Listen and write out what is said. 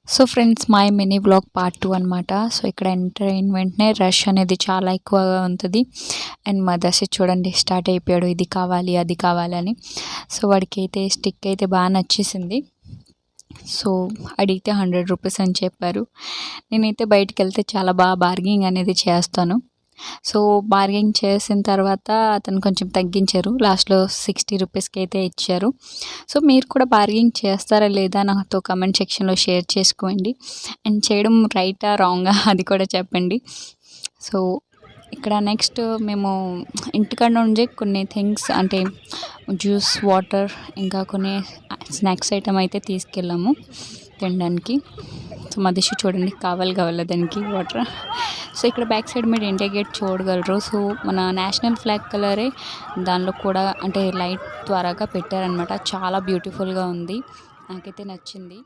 So friends my mini vlog part 2 అనమాట. So ఇక్కడ enter అయిన వెంటనే రష్ అనేది చాలా ఎక్కువగా ఉంటుంది. అండ్ మా దర్శి చూడండి స్టార్ట్ అయిపోయాడు, ఇది కావాలి అది కావాలని. సో వాడికైతే స్టిక్ అయితే బాగా నచ్చేసింది. సో అడిగితే 100 రూపీస్ అని చెప్పారు. నేనైతే బయటికి వెళ్తే చాలా బాగా బార్గింగ్ అనేది చేస్తాను. సో బార్గెనింగ్ చేసిన తర్వాత అతను కొంచెం తగ్గించారు. లాస్ట్లో 60 రూపీస్కి అయితే ఇచ్చారు. సో మీరు కూడా బార్గెనింగ్ చేస్తారా లేదా నాతో కమెంట్ సెక్షన్లో షేర్ చేసుకోండి. అండ్ చేయడం రైటా రాంగా అది కూడా చెప్పండి. సో ఇక్కడ నెక్స్ట్ మేము ఇంటికాడ నుండి కొన్ని థింగ్స్ అంటే జ్యూస్, వాటర్, ఇంకా కొన్ని స్నాక్స్ ఐటమ్ అయితే తీసుకెళ్ళాము తినడానికి. సో మా దిశ చూడండి కావాలి దానికి వాటర్. సో ఇక్కడ బ్యాక్ సైడ్ మీరు ఇండియా గేట్ చూడగలరు. సో మన నేషనల్ ఫ్లాగ్ కలరే దానిలో కూడా అంటే లైట్ ద్వారాగా పెట్టారనమాట. చాలా బ్యూటిఫుల్గా ఉంది, నాకైతే నచ్చింది.